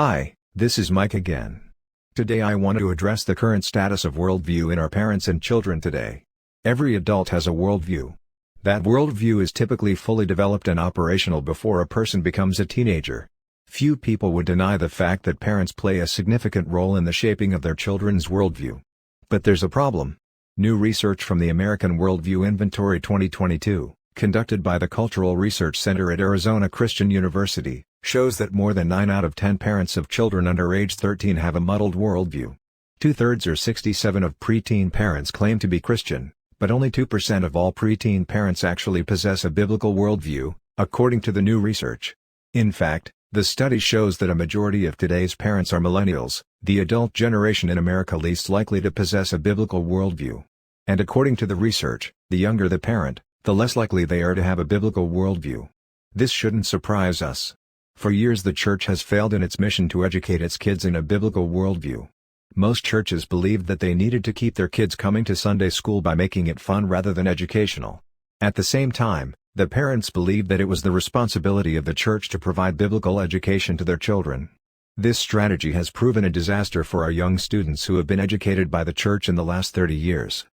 Hi, this is Mike again. Today I want to address the current status of worldview in our parents and children today. Every adult has a worldview. That worldview is typically fully developed and operational before a person becomes a teenager. Few people would deny the fact that parents play a significant role in the shaping of their children's worldview. But there's a problem. New research from the American Worldview Inventory 2022, conducted by the Cultural Research Center at Arizona Christian University, shows that more than 9 out of 10 parents of children under age 13 have a muddled worldview. 2/3 or 67 of preteen parents claim to be Christian, but only 2% of all preteen parents actually possess a biblical worldview, according to the new research. In fact, the study shows that a majority of today's parents are millennials, the adult generation in America least likely to possess a biblical worldview. And according to the research, the younger the parent, the less likely they are to have a biblical worldview. This shouldn't surprise us. For years the church has failed in its mission to educate its kids in a biblical worldview. Most churches believed that they needed to keep their kids coming to Sunday school by making it fun rather than educational. At the same time, the parents believed that it was the responsibility of the church to provide biblical education to their children. This strategy has proven a disaster for our young students who have been educated by the church in the last 30 years.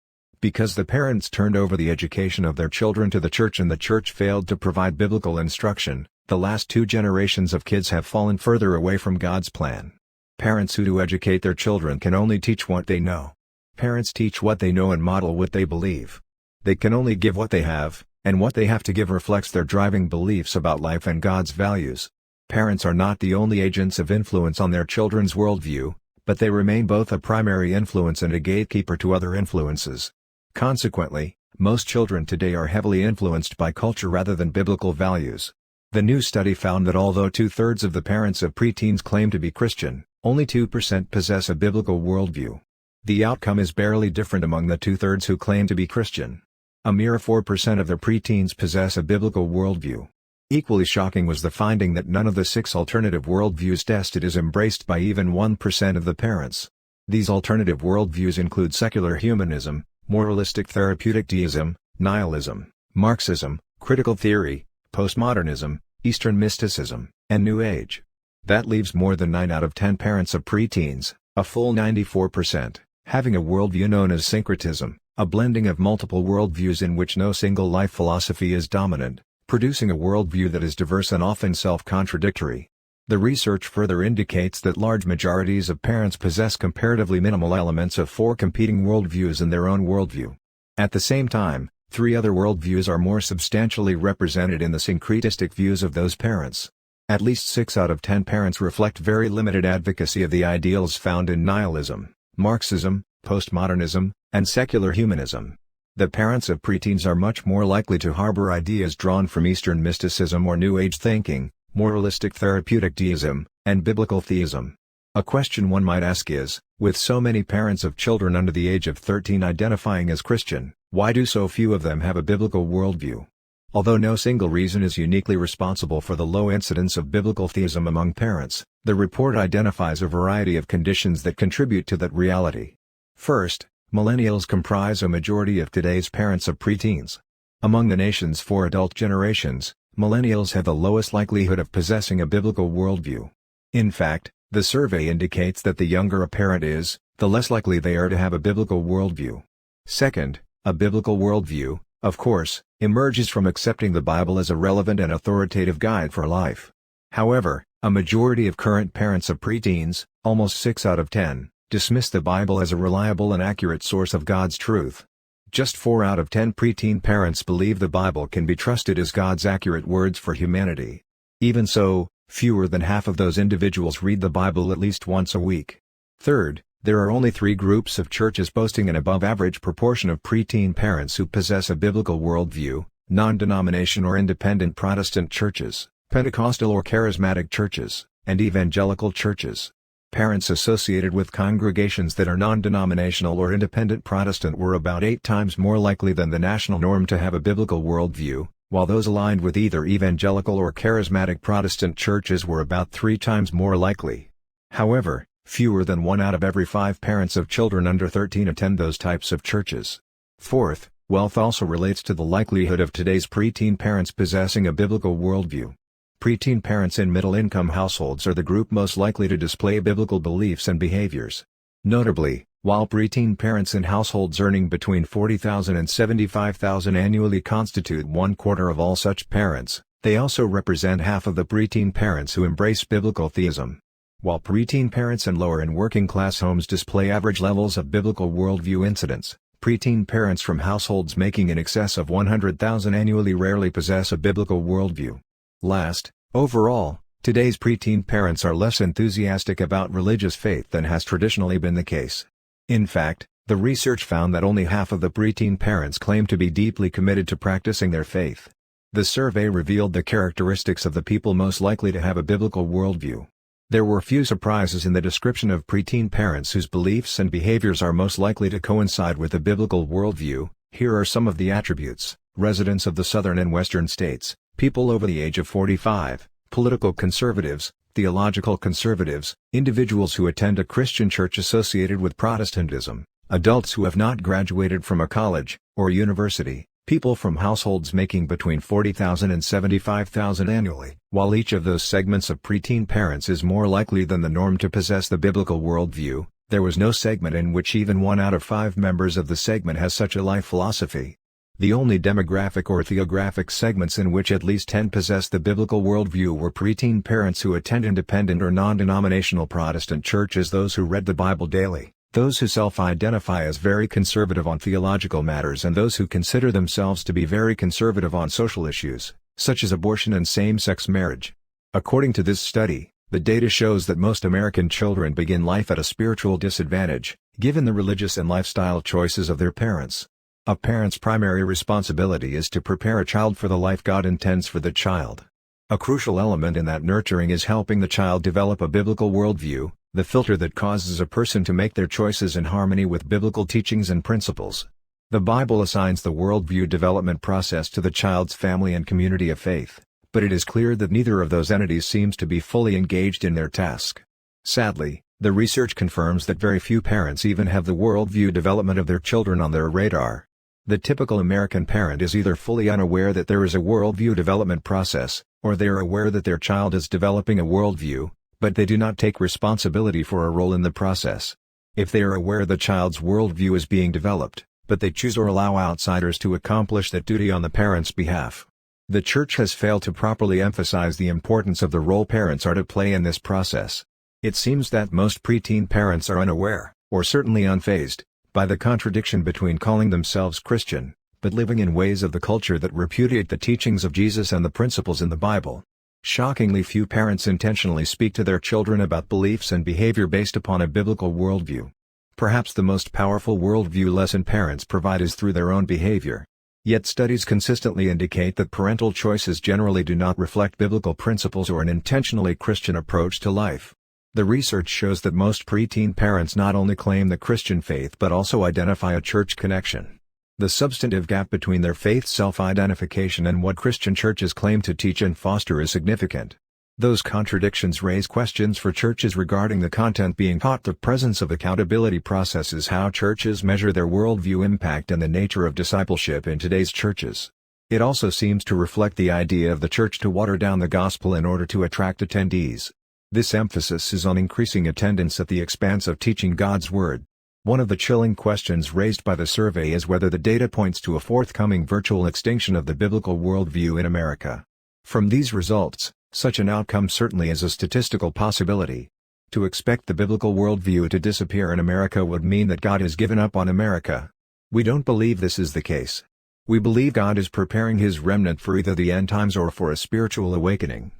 Because the parents turned over the education of their children to the church and the church failed to provide biblical instruction, the last 2 generations of kids have fallen further away from God's plan. Parents who do educate their children can only teach what they know. Parents teach what they know and model what they believe. They can only give what they have, and what they have to give reflects their driving beliefs about life and God's values. Parents are not the only agents of influence on their children's worldview, but they remain both a primary influence and a gatekeeper to other influences. Consequently, most children today are heavily influenced by culture rather than biblical values. The new study found that although 2/3 of the parents of preteens claim to be Christian, only 2% possess a biblical worldview. The outcome is barely different among the 2/3 who claim to be Christian. A mere 4% of the preteens possess a biblical worldview. Equally shocking was the finding that none of the 6 alternative worldviews tested is embraced by even 1% of the parents. These alternative worldviews include secular humanism, moralistic therapeutic deism, nihilism, Marxism, critical theory, postmodernism, Eastern mysticism, and New Age. That leaves more than 9 out of 10 parents of preteens, a full 94%, having a worldview known as syncretism, a blending of multiple worldviews in which no single life philosophy is dominant, producing a worldview that is diverse and often self-contradictory. The research further indicates that large majorities of parents possess comparatively minimal elements of 4 competing worldviews in their own worldview. At the same time, 3 other worldviews are more substantially represented in the syncretistic views of those parents. At least 6 out of 10 parents reflect very limited advocacy of the ideals found in nihilism, Marxism, postmodernism, and secular humanism. The parents of preteens are much more likely to harbor ideas drawn from Eastern mysticism or New Age thinking, moralistic therapeutic deism, and biblical theism. A question one might ask is, with so many parents of children under the age of 13 identifying as Christian, why do so few of them have a biblical worldview? Although no single reason is uniquely responsible for the low incidence of biblical theism among parents, the report identifies a variety of conditions that contribute to that reality. First, millennials comprise a majority of today's parents of preteens. Among the nation's 4 adult generations, millennials have the lowest likelihood of possessing a biblical worldview. In fact, the survey indicates that the younger a parent is, the less likely they are to have a biblical worldview. Second, a biblical worldview, of course, emerges from accepting the Bible as a relevant and authoritative guide for life. However, a majority of current parents of preteens, almost 6 out of 10, dismiss the Bible as a reliable and accurate source of God's truth. Just 4 out of 10 preteen parents believe the Bible can be trusted as God's accurate words for humanity. Even so, fewer than half of those individuals read the Bible at least once a week. Third, there are only 3 groups of churches boasting an above-average proportion of preteen parents who possess a biblical worldview: non-denomination or independent Protestant churches, Pentecostal or charismatic churches, and evangelical churches. Parents associated with congregations that are non-denominational or independent Protestant were about 8 times more likely than the national norm to have a biblical worldview, while those aligned with either evangelical or charismatic Protestant churches were about 3 times more likely. However, fewer than 1 out of every 5 parents of children under 13 attend those types of churches. Fourth, wealth also relates to the likelihood of today's preteen parents possessing a biblical worldview. Preteen parents in middle-income households are the group most likely to display biblical beliefs and behaviors. Notably, while preteen parents in households earning between $40,000 and $75,000 annually constitute 1/4 of all such parents, they also represent half of the preteen parents who embrace biblical theism. While preteen parents in lower and working-class homes display average levels of biblical worldview incidence, preteen parents from households making in excess of $100,000 annually rarely possess a biblical worldview. Last, overall, today's preteen parents are less enthusiastic about religious faith than has traditionally been the case. In fact, the research found that only half of the preteen parents claim to be deeply committed to practicing their faith. The survey revealed the characteristics of the people most likely to have a biblical worldview. There were few surprises in the description of preteen parents whose beliefs and behaviors are most likely to coincide with a biblical worldview. Here are some of the attributes: residents of the southern and western states, people over the age of 45, political conservatives, theological conservatives, individuals who attend a Christian church associated with Protestantism, adults who have not graduated from a college or university, people from households making between $40,000 and $75,000 annually. While each of those segments of preteen parents is more likely than the norm to possess the biblical worldview, there was no segment in which even 1 out of 5 members of the segment has such a life philosophy. The only demographic or theographic segments in which at least 10 possessed the biblical worldview were preteen parents who attend independent or non-denominational Protestant churches, those who read the Bible daily, those who self-identify as very conservative on theological matters, and those who consider themselves to be very conservative on social issues, such as abortion and same-sex marriage. According to this study, the data shows that most American children begin life at a spiritual disadvantage, given the religious and lifestyle choices of their parents. A parent's primary responsibility is to prepare a child for the life God intends for the child. A crucial element in that nurturing is helping the child develop a biblical worldview, the filter that causes a person to make their choices in harmony with biblical teachings and principles. The Bible assigns the worldview development process to the child's family and community of faith, but it is clear that neither of those entities seems to be fully engaged in their task. Sadly, the research confirms that very few parents even have the worldview development of their children on their radar. The typical American parent is either fully unaware that there is a worldview development process, or they are aware that their child is developing a worldview, but they do not take responsibility for a role in the process. If they are aware the child's worldview is being developed, but they choose or allow outsiders to accomplish that duty on the parent's behalf, the church has failed to properly emphasize the importance of the role parents are to play in this process. It seems that most preteen parents are unaware, or certainly unfazed, by the contradiction between calling themselves Christian, but living in ways of the culture that repudiate the teachings of Jesus and the principles in the Bible. Shockingly few parents intentionally speak to their children about beliefs and behavior based upon a biblical worldview. Perhaps the most powerful worldview lesson parents provide is through their own behavior. Yet studies consistently indicate that parental choices generally do not reflect biblical principles or an intentionally Christian approach to life. The research shows that most preteen parents not only claim the Christian faith but also identify a church connection. The substantive gap between their faith self-identification and what Christian churches claim to teach and foster is significant. Those contradictions raise questions for churches regarding the content being taught, the presence of accountability processes, how churches measure their worldview impact, and the nature of discipleship in today's churches. It also seems to reflect the idea of the church to water down the gospel in order to attract attendees. This emphasis is on increasing attendance at the expense of teaching God's Word. One of the chilling questions raised by the survey is whether the data points to a forthcoming virtual extinction of the biblical worldview in America. From these results, such an outcome certainly is a statistical possibility. To expect the biblical worldview to disappear in America would mean that God has given up on America. We don't believe this is the case. We believe God is preparing His remnant for either the end times or for a spiritual awakening.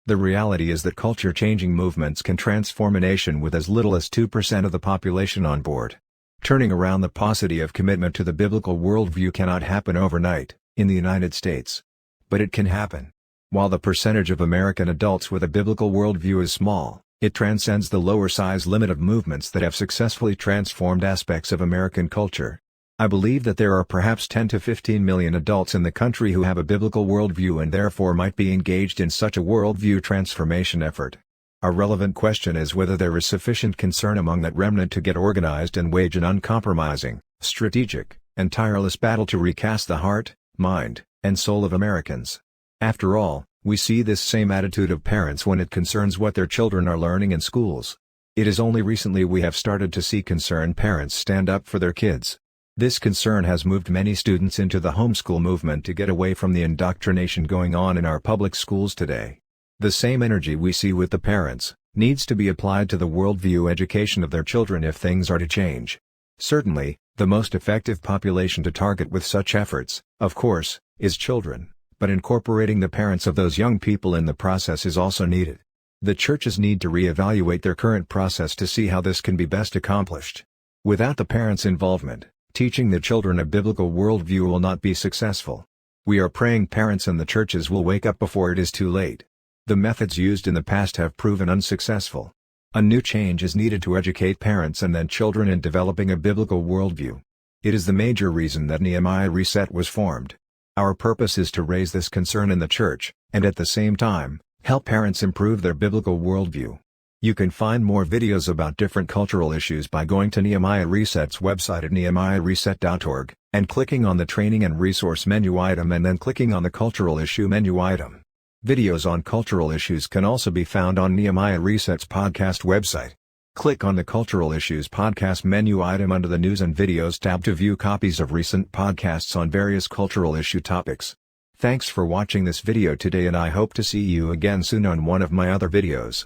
The reality is that culture-changing movements can transform a nation with as little as 2% of the population on board. Turning around the paucity of commitment to the biblical worldview cannot happen overnight, in the United States. But it can happen. While the percentage of American adults with a biblical worldview is small, it transcends the lower size limit of movements that have successfully transformed aspects of American culture. I believe that there are perhaps 10 to 15 million adults in the country who have a biblical worldview and therefore might be engaged in such a worldview transformation effort. A relevant question is whether there is sufficient concern among that remnant to get organized and wage an uncompromising, strategic, and tireless battle to recast the heart, mind, and soul of Americans. After all, We see this same attitude of parents when it concerns what their children are learning in schools. It is only recently we have started to see concerned parents stand up for their kids. This concern has moved many students into the homeschool movement to get away from the indoctrination going on in our public schools today. The same energy we see with the parents needs to be applied to the worldview education of their children if things are to change. Certainly, the most effective population to target with such efforts, of course, is children, but incorporating the parents of those young people in the process is also needed. The churches need to re-evaluate their current process to see how this can be best accomplished. Without the parents' involvement, teaching the children a biblical worldview will not be successful. We are praying parents and the churches will wake up before it is too late. The methods used in the past have proven unsuccessful. A new change is needed to educate parents and then children in developing a biblical worldview. It is the major reason that Nehemiah Reset was formed. Our purpose is to raise this concern in the church, and at the same time, help parents improve their biblical worldview. You can find more videos about different cultural issues by going to Nehemiah Reset's website at nehemiahreset.org, and clicking on the Training and Resource menu item and then clicking on the Cultural Issue menu item. Videos on cultural issues can also be found on Nehemiah Reset's podcast website. Click on the Cultural Issues podcast menu item under the News and Videos tab to view copies of recent podcasts on various cultural issue topics. Thanks for watching this video today and I hope to see you again soon on one of my other videos.